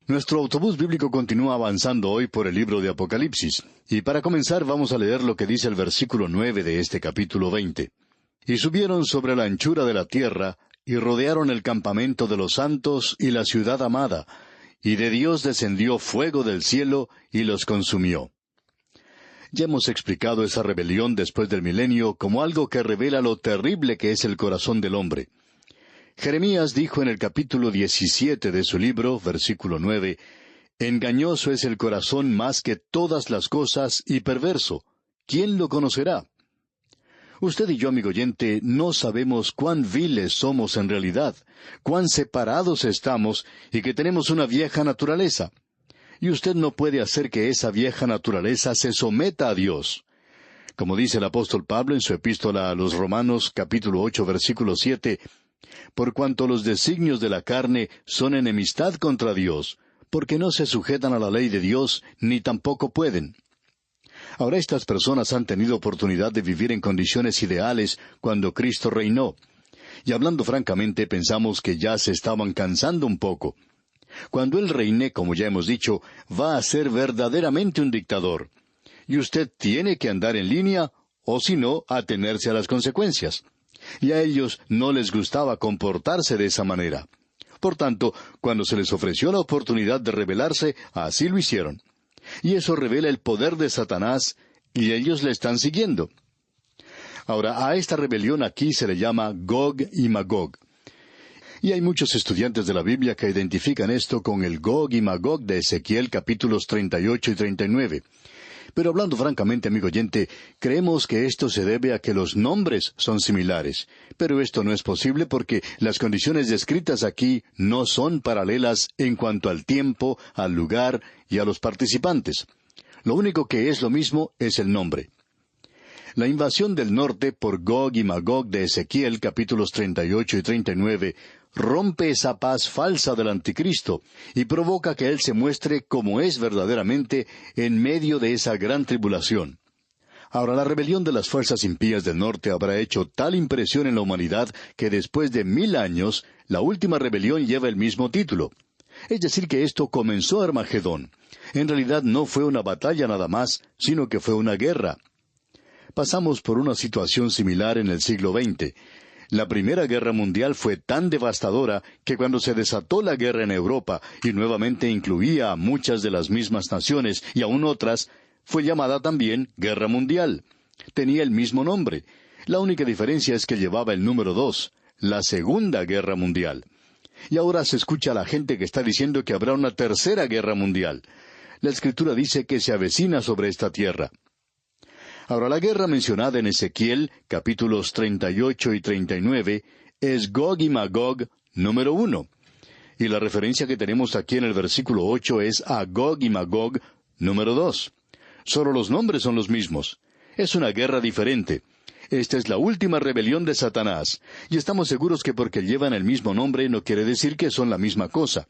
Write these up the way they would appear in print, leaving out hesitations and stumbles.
Nuestro autobús bíblico continúa avanzando hoy por el libro de Apocalipsis, y para comenzar vamos a leer lo que dice el versículo 9 de este capítulo 20. Y subieron sobre la anchura de la tierra, y rodearon el campamento de los santos y la ciudad amada, y de Dios descendió fuego del cielo, y los consumió. Ya hemos explicado esa rebelión después del milenio como algo que revela lo terrible que es el corazón del hombre. Jeremías dijo en el capítulo 17 de su libro, versículo 9, «Engañoso es el corazón más que todas las cosas y perverso. ¿Quién lo conocerá?» Usted y yo, amigo oyente, no sabemos cuán viles somos en realidad, cuán separados estamos y que tenemos una vieja naturaleza. Y usted no puede hacer que esa vieja naturaleza se someta a Dios. Como dice el apóstol Pablo en su epístola a los Romanos, capítulo 8, versículo 7, «Por cuanto los designios de la carne son enemistad contra Dios, porque no se sujetan a la ley de Dios, ni tampoco pueden». Ahora estas personas han tenido oportunidad de vivir en condiciones ideales cuando Cristo reinó. Y hablando francamente, pensamos que ya se estaban cansando un poco. Cuando Él reine, como ya hemos dicho, va a ser verdaderamente un dictador. Y usted tiene que andar en línea, o si no, atenerse a las consecuencias. Y a ellos no les gustaba comportarse de esa manera. Por tanto, cuando se les ofreció la oportunidad de rebelarse, así lo hicieron. Y eso revela el poder de Satanás, y ellos le están siguiendo. Ahora, a esta rebelión aquí se le llama Gog y Magog. Y hay muchos estudiantes de la Biblia que identifican esto con el Gog y Magog de Ezequiel capítulos 38 y 39. Pero hablando francamente, amigo oyente, creemos que esto se debe a que los nombres son similares. Pero esto no es posible porque las condiciones descritas aquí no son paralelas en cuanto al tiempo, al lugar y a los participantes. Lo único que es lo mismo es el nombre. La invasión del norte por Gog y Magog de Ezequiel capítulos 38 y 39 rompe esa paz falsa del anticristo y provoca que él se muestre como es verdaderamente en medio de esa gran tribulación. Ahora, la rebelión de las fuerzas impías del norte habrá hecho tal impresión en la humanidad que después de 1000 años, la última rebelión lleva el mismo título. Es decir, que esto comenzó Armagedón. En realidad no fue una batalla nada más, sino que fue una guerra. Pasamos por una situación similar en el siglo XX. La Primera Guerra Mundial fue tan devastadora que cuando se desató la guerra en Europa, y nuevamente incluía a muchas de las mismas naciones y aún otras, fue llamada también Guerra Mundial. Tenía el mismo nombre. La única diferencia es que llevaba el número 2, la Segunda Guerra Mundial. Y ahora se escucha a la gente que está diciendo que habrá una Tercera Guerra Mundial. La Escritura dice que se avecina sobre esta tierra. Ahora, la guerra mencionada en Ezequiel, capítulos 38 y 39, es Gog y Magog número 1. Y la referencia que tenemos aquí en el versículo 8 es a Gog y Magog número 2. Solo los nombres son los mismos. Es una guerra diferente. Esta es la última rebelión de Satanás, y estamos seguros que porque llevan el mismo nombre no quiere decir que son la misma cosa.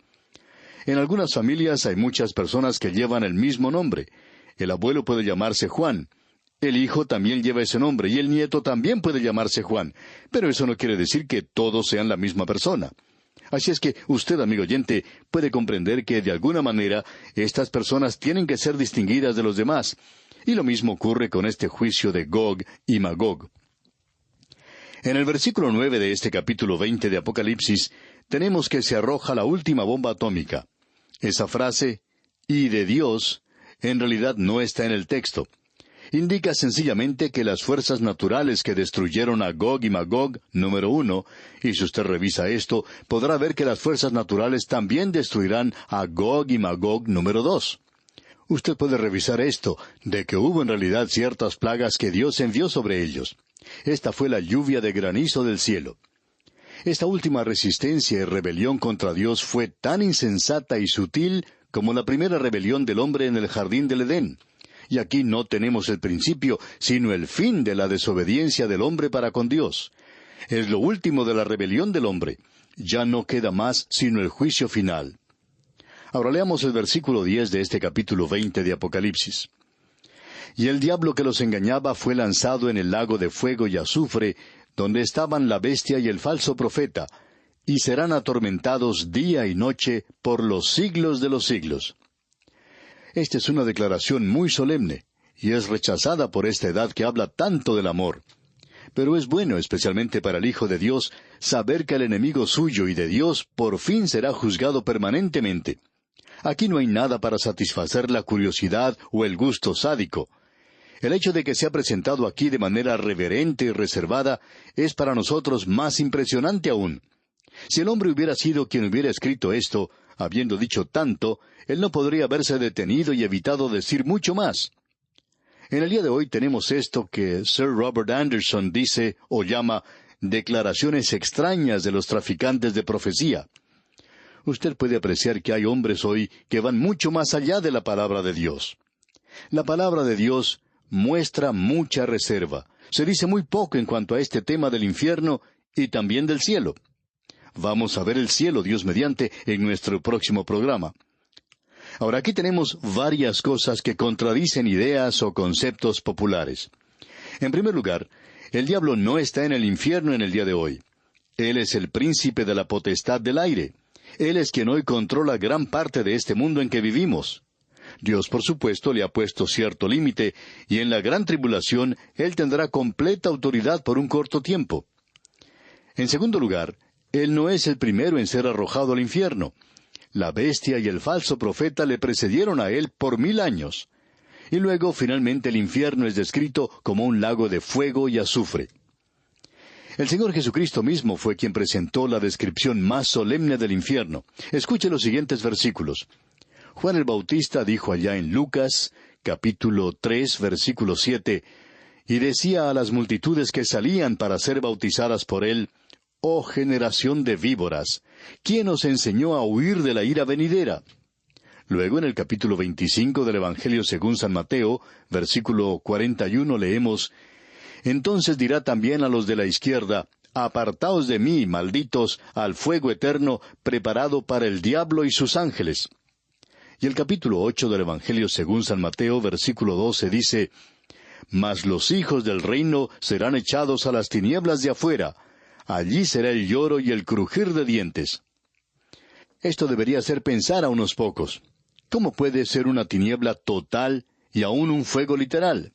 En algunas familias hay muchas personas que llevan el mismo nombre. El abuelo puede llamarse Juan. El hijo también lleva ese nombre y el nieto también puede llamarse Juan, pero eso no quiere decir que todos sean la misma persona. Así es que usted, amigo oyente, puede comprender que de alguna manera estas personas tienen que ser distinguidas de los demás, y lo mismo ocurre con este juicio de Gog y Magog. En el versículo 9 de este capítulo 20 de Apocalipsis, tenemos que se arroja la última bomba atómica. Esa frase, «y de Dios», en realidad no está en el texto. Indica sencillamente que las fuerzas naturales que destruyeron a Gog y Magog, número 1, y si usted revisa esto, podrá ver que las fuerzas naturales también destruirán a Gog y Magog, número 2. Usted puede revisar esto, de que hubo en realidad ciertas plagas que Dios envió sobre ellos. Esta fue la lluvia de granizo del cielo. Esta última resistencia y rebelión contra Dios fue tan insensata y sutil como la primera rebelión del hombre en el jardín del Edén. Y aquí no tenemos el principio, sino el fin de la desobediencia del hombre para con Dios. Es lo último de la rebelión del hombre. Ya no queda más sino el juicio final. Ahora leamos el versículo 10 de este capítulo 20 de Apocalipsis. Y el diablo que los engañaba fue lanzado en el lago de fuego y azufre, donde estaban la bestia y el falso profeta, y serán atormentados día y noche por los siglos de los siglos. Esta es una declaración muy solemne, y es rechazada por esta edad que habla tanto del amor. Pero es bueno, especialmente para el Hijo de Dios, saber que el enemigo suyo y de Dios por fin será juzgado permanentemente. Aquí no hay nada para satisfacer la curiosidad o el gusto sádico. El hecho de que sea presentado aquí de manera reverente y reservada es para nosotros más impresionante aún. Si el hombre hubiera sido quien hubiera escrito esto, habiendo dicho tanto, él no podría haberse detenido y evitado decir mucho más. En el día de hoy tenemos esto que Sir Robert Anderson dice o llama declaraciones extrañas de los traficantes de profecía. Usted puede apreciar que hay hombres hoy que van mucho más allá de la palabra de Dios. La palabra de Dios muestra mucha reserva. Se dice muy poco en cuanto a este tema del infierno y también del cielo. Vamos a ver el cielo, Dios mediante, en nuestro próximo programa. Ahora, aquí tenemos varias cosas que contradicen ideas o conceptos populares. En primer lugar, el diablo no está en el infierno en el día de hoy. Él es el príncipe de la potestad del aire. Él es quien hoy controla gran parte de este mundo en que vivimos. Dios, por supuesto, le ha puesto cierto límite, y en la gran tribulación Él tendrá completa autoridad por un corto tiempo. En segundo lugar, Él no es el primero en ser arrojado al infierno. La bestia y el falso profeta le precedieron a Él por 1000 años. Y luego, finalmente, el infierno es descrito como un lago de fuego y azufre. El Señor Jesucristo mismo fue quien presentó la descripción más solemne del infierno. Escuche los siguientes versículos. Juan el Bautista dijo allá en Lucas, capítulo 3, versículo 7, y decía a las multitudes que salían para ser bautizadas por él, «Oh generación de víboras, ¿quién os enseñó a huir de la ira venidera?» Luego en el capítulo 25 del Evangelio según San Mateo, versículo 41, leemos, «Entonces dirá también a los de la izquierda, Apartaos de mí, malditos, al fuego eterno, preparado para el diablo y sus ángeles». Y el capítulo 8 del Evangelio según San Mateo, versículo 12, dice, «Mas los hijos del reino serán echados a las tinieblas de afuera. Allí será el lloro y el crujir de dientes». Esto debería hacer pensar a unos pocos. ¿Cómo puede ser una tiniebla total y aún un fuego literal?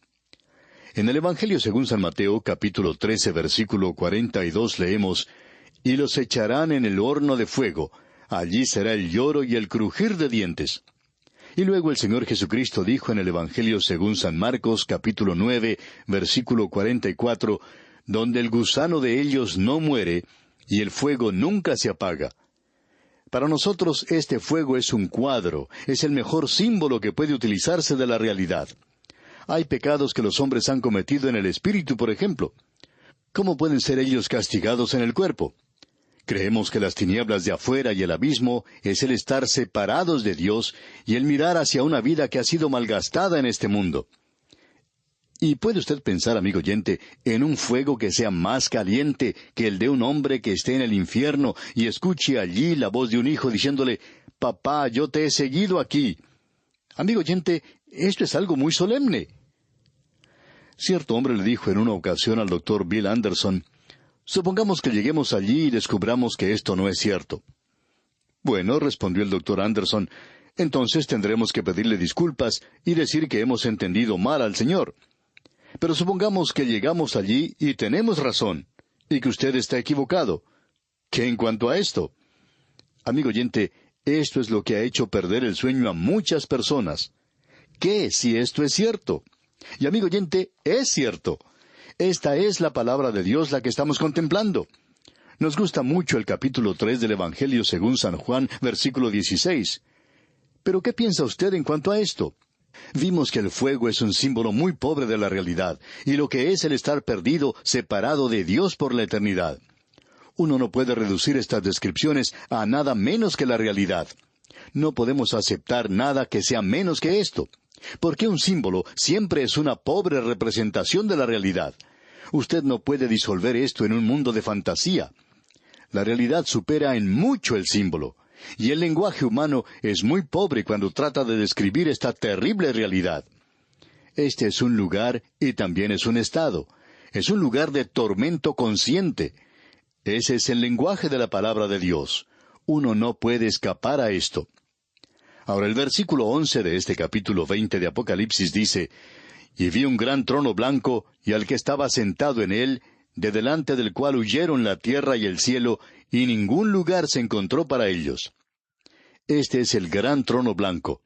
En el Evangelio según San Mateo, capítulo 13, versículo 42, leemos, «Y los echarán en el horno de fuego. Allí será el lloro y el crujir de dientes». Y luego el Señor Jesucristo dijo en el Evangelio según San Marcos, capítulo 9, versículo 44, «Donde el gusano de ellos no muere, y el fuego nunca se apaga». Para nosotros este fuego es un cuadro, es el mejor símbolo que puede utilizarse de la realidad. Hay pecados que los hombres han cometido en el espíritu, por ejemplo. ¿Cómo pueden ser ellos castigados en el cuerpo? Creemos que las tinieblas de afuera y el abismo es el estar separados de Dios y el mirar hacia una vida que ha sido malgastada en este mundo. ¿Y puede usted pensar, amigo oyente, en un fuego que sea más caliente que el de un hombre que esté en el infierno y escuche allí la voz de un hijo diciéndole, «Papá, yo te he seguido aquí»? Amigo oyente, esto es algo muy solemne. Cierto hombre le dijo en una ocasión al doctor Bill Anderson, «Supongamos que lleguemos allí y descubramos que esto no es cierto». «Bueno», respondió el doctor Anderson, «entonces tendremos que pedirle disculpas y decir que hemos entendido mal al Señor. Pero supongamos que llegamos allí y tenemos razón, y que usted está equivocado. ¿Qué en cuanto a esto?» Amigo oyente, esto es lo que ha hecho perder el sueño a muchas personas. ¿Qué si esto es cierto? Y amigo oyente, es cierto. Esta es la palabra de Dios la que estamos contemplando. Nos gusta mucho el capítulo 3 del Evangelio según San Juan, versículo 16. Pero ¿qué piensa usted en cuanto a esto? Vimos que el fuego es un símbolo muy pobre de la realidad, y lo que es el estar perdido, separado de Dios por la eternidad. Uno no puede reducir estas descripciones a nada menos que la realidad. No podemos aceptar nada que sea menos que esto, porque un símbolo siempre es una pobre representación de la realidad. Usted no puede disolver esto en un mundo de fantasía. La realidad supera en mucho el símbolo, y el lenguaje humano es muy pobre cuando trata de describir esta terrible realidad. Este es un lugar y también es un estado. Es un lugar de tormento consciente. Ese es el lenguaje de la palabra de Dios. Uno no puede escapar a esto. Ahora el versículo 11 de este capítulo 20 de Apocalipsis dice, «Y vi un gran trono blanco, y al que estaba sentado en él, de delante del cual huyeron la tierra y el cielo, y ningún lugar se encontró para ellos». Este es el gran trono blanco.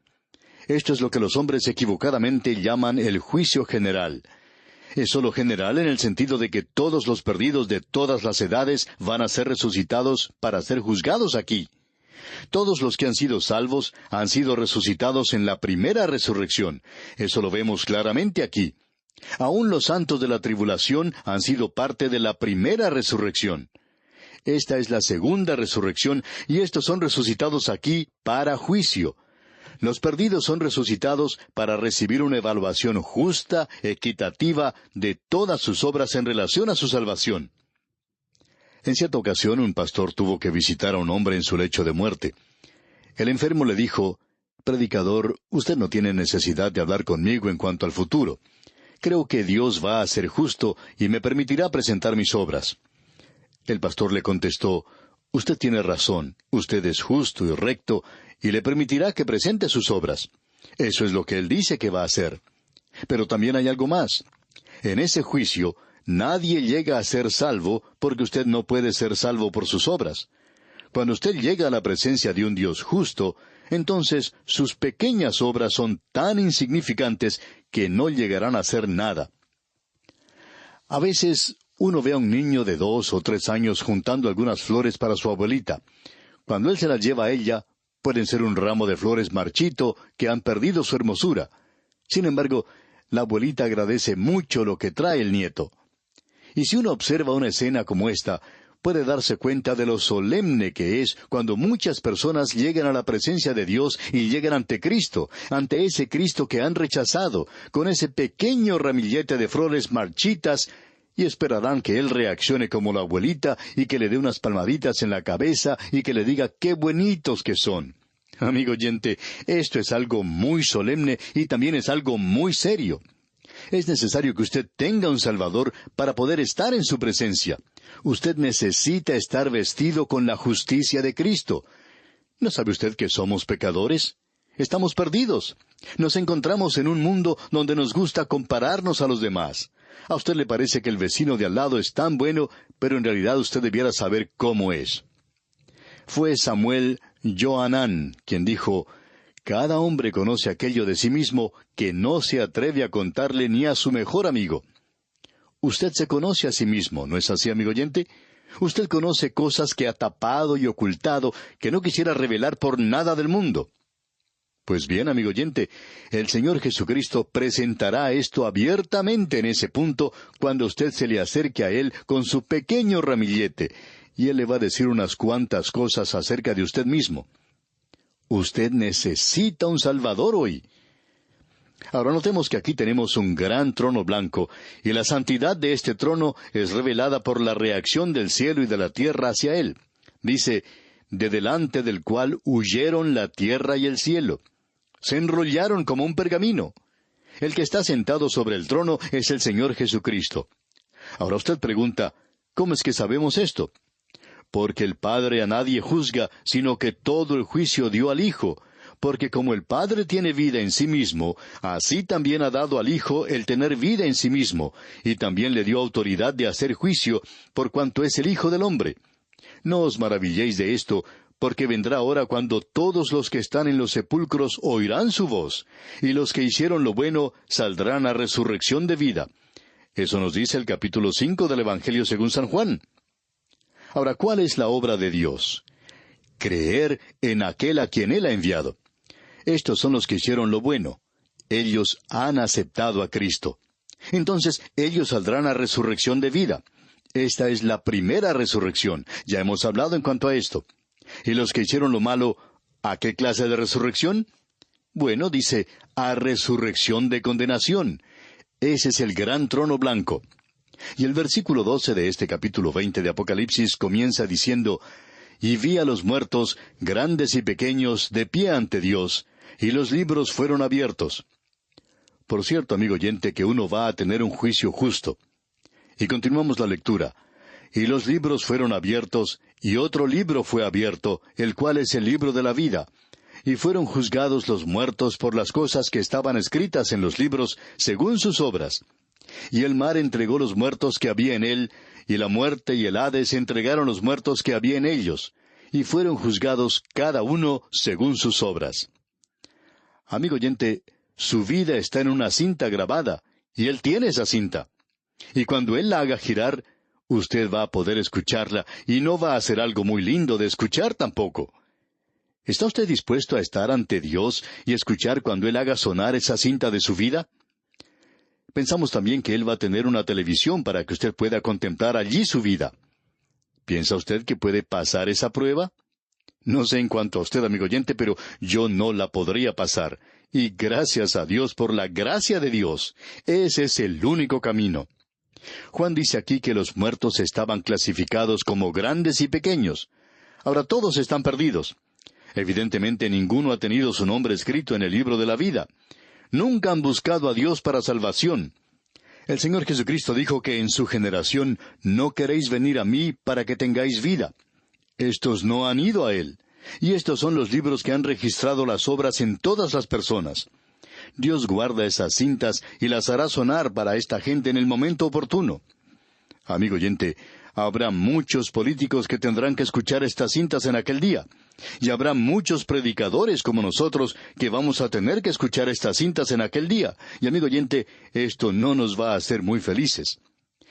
Esto es lo que los hombres equivocadamente llaman el juicio general. Es sólo general en el sentido de que todos los perdidos de todas las edades van a ser resucitados para ser juzgados aquí. Todos los que han sido salvos han sido resucitados en la primera resurrección. Eso lo vemos claramente aquí. Aún los santos de la tribulación han sido parte de la primera resurrección. Esta es la segunda resurrección, y estos son resucitados aquí para juicio. Los perdidos son resucitados para recibir una evaluación justa, equitativa, de todas sus obras en relación a su salvación. En cierta ocasión, un pastor tuvo que visitar a un hombre en su lecho de muerte. El enfermo le dijo, «Predicador, usted no tiene necesidad de hablar conmigo en cuanto al futuro. Creo que Dios va a ser justo y me permitirá presentar mis obras». El pastor le contestó, «Usted tiene razón, usted es justo y recto, y le permitirá que presente sus obras. Eso es lo que Él dice que va a hacer. Pero también hay algo más. En ese juicio, nadie llega a ser salvo porque usted no puede ser salvo por sus obras. Cuando usted llega a la presencia de un Dios justo, entonces sus pequeñas obras son tan insignificantes que no llegarán a ser nada». A veces uno ve a un niño de 2 o 3 años juntando algunas flores para su abuelita. Cuando él se las lleva a ella, pueden ser un ramo de flores marchito que han perdido su hermosura. Sin embargo, la abuelita agradece mucho lo que trae el nieto. Y si uno observa una escena como esta, puede darse cuenta de lo solemne que es cuando muchas personas llegan a la presencia de Dios y llegan ante Cristo, ante ese Cristo que han rechazado, con ese pequeño ramillete de flores marchitas, y esperarán que Él reaccione como la abuelita y que le dé unas palmaditas en la cabeza y que le diga qué bonitos que son. Amigo oyente, esto es algo muy solemne y también es algo muy serio. Es necesario que usted tenga un Salvador para poder estar en su presencia. Usted necesita estar vestido con la justicia de Cristo. ¿No sabe usted que somos pecadores? Estamos perdidos. Nos encontramos en un mundo donde nos gusta compararnos a los demás. A usted le parece que el vecino de al lado es tan bueno, pero en realidad usted debiera saber cómo es. Fue Samuel Johanán quien dijo, «Cada hombre conoce aquello de sí mismo que no se atreve a contarle ni a su mejor amigo». Usted se conoce a sí mismo, ¿no es así, amigo oyente? Usted conoce cosas que ha tapado y ocultado, que no quisiera revelar por nada del mundo. Pues bien, amigo oyente, el Señor Jesucristo presentará esto abiertamente en ese punto cuando usted se le acerque a Él con su pequeño ramillete, y Él le va a decir unas cuantas cosas acerca de usted mismo. Usted necesita un Salvador hoy. Ahora notemos que aquí tenemos un gran trono blanco, y la santidad de este trono es revelada por la reacción del cielo y de la tierra hacia Él. Dice, «de delante del cual huyeron la tierra y el cielo». Se enrollaron como un pergamino. El que está sentado sobre el trono es el Señor Jesucristo. Ahora usted pregunta, ¿cómo es que sabemos esto? Porque el Padre a nadie juzga, sino que todo el juicio dio al Hijo. Porque como el Padre tiene vida en sí mismo, así también ha dado al Hijo el tener vida en sí mismo, y también le dio autoridad de hacer juicio, por cuanto es el Hijo del Hombre. No os maravilléis de esto, porque vendrá hora cuando todos los que están en los sepulcros oirán su voz, y los que hicieron lo bueno saldrán a resurrección de vida. Eso nos dice el capítulo 5 del Evangelio según San Juan. Ahora, ¿cuál es la obra de Dios? Creer en aquel a quien Él ha enviado. Estos son los que hicieron lo bueno. Ellos han aceptado a Cristo. Entonces, ellos saldrán a resurrección de vida. Esta es la primera resurrección. Ya hemos hablado en cuanto a esto. ¿Y los que hicieron lo malo, a qué clase de resurrección? Bueno, dice, a resurrección de condenación. Ese es el gran trono blanco. Y el versículo 12 de este capítulo 20 de Apocalipsis comienza diciendo, «Y vi a los muertos, grandes y pequeños, de pie ante Dios, y los libros fueron abiertos». Por cierto, amigo oyente, que uno va a tener un juicio justo. Y continuamos la lectura. Y los libros fueron abiertos, y otro libro fue abierto, el cual es el libro de la vida. Y fueron juzgados los muertos por las cosas que estaban escritas en los libros, según sus obras. Y el mar entregó los muertos que había en él, y la muerte y el Hades entregaron los muertos que había en ellos, y fueron juzgados cada uno según sus obras. Amigo oyente, su vida está en una cinta grabada, y Él tiene esa cinta. Y cuando Él la haga girar, usted va a poder escucharla, y no va a ser algo muy lindo de escuchar tampoco. ¿Está usted dispuesto a estar ante Dios y escuchar cuando Él haga sonar esa cinta de su vida? Pensamos también que Él va a tener una televisión para que usted pueda contemplar allí su vida. ¿Piensa usted que puede pasar esa prueba? No sé en cuanto a usted, amigo oyente, pero yo no la podría pasar. Y gracias a Dios por la gracia de Dios. Ese es el único camino. Juan dice aquí que los muertos estaban clasificados como grandes y pequeños. Ahora todos están perdidos. Evidentemente ninguno ha tenido su nombre escrito en el libro de la vida. Nunca han buscado a Dios para salvación. El Señor Jesucristo dijo que en su generación no queréis venir a mí para que tengáis vida. Estos no han ido a Él. Y estos son los libros que han registrado las obras en todas las personas. Dios guarda esas cintas y las hará sonar para esta gente en el momento oportuno. Amigo oyente, habrá muchos políticos que tendrán que escuchar estas cintas en aquel día. Y habrá muchos predicadores como nosotros que vamos a tener que escuchar estas cintas en aquel día. Y amigo oyente, esto no nos va a hacer muy felices.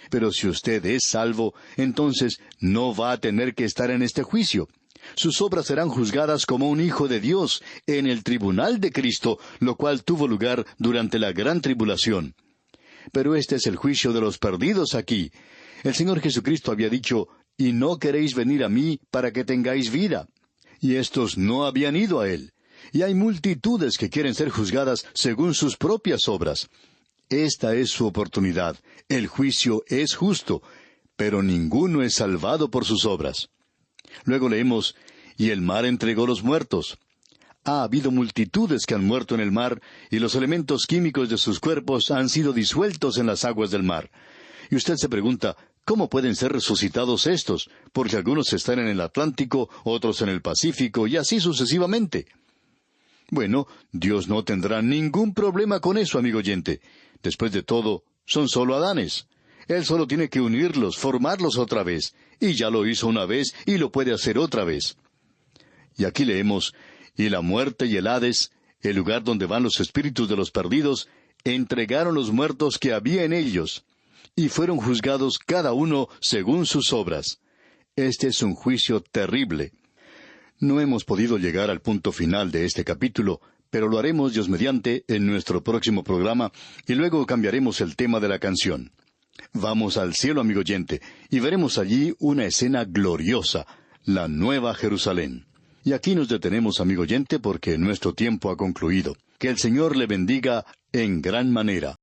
Pero si usted es salvo, entonces no va a tener que estar en este juicio. Sus obras serán juzgadas como un hijo de Dios en el tribunal de Cristo, lo cual tuvo lugar durante la gran tribulación. Pero este es el juicio de los perdidos aquí. El Señor Jesucristo había dicho, «Y no queréis venir a mí para que tengáis vida». Y estos no habían ido a Él. Y hay multitudes que quieren ser juzgadas según sus propias obras. Esta es su oportunidad. El juicio es justo, pero ninguno es salvado por sus obras. Luego leemos, «Y el mar entregó los muertos». Ha habido multitudes que han muerto en el mar, y los elementos químicos de sus cuerpos han sido disueltos en las aguas del mar. Y usted se pregunta, ¿cómo pueden ser resucitados estos? Porque algunos están en el Atlántico, otros en el Pacífico, y así sucesivamente. Bueno, Dios no tendrá ningún problema con eso, amigo oyente. Después de todo, son solo Adanes. Él solo tiene que unirlos, formarlos otra vez. Y ya lo hizo una vez, y lo puede hacer otra vez. Y aquí leemos, «Y la muerte y el Hades, el lugar donde van los espíritus de los perdidos, entregaron los muertos que había en ellos, y fueron juzgados cada uno según sus obras». Este es un juicio terrible. No hemos podido llegar al punto final de este capítulo, pero lo haremos, Dios mediante, en nuestro próximo programa, y luego cambiaremos el tema de la canción. Vamos al cielo, amigo oyente, y veremos allí una escena gloriosa, la Nueva Jerusalén. Y aquí nos detenemos, amigo oyente, porque nuestro tiempo ha concluido. Que el Señor le bendiga en gran manera.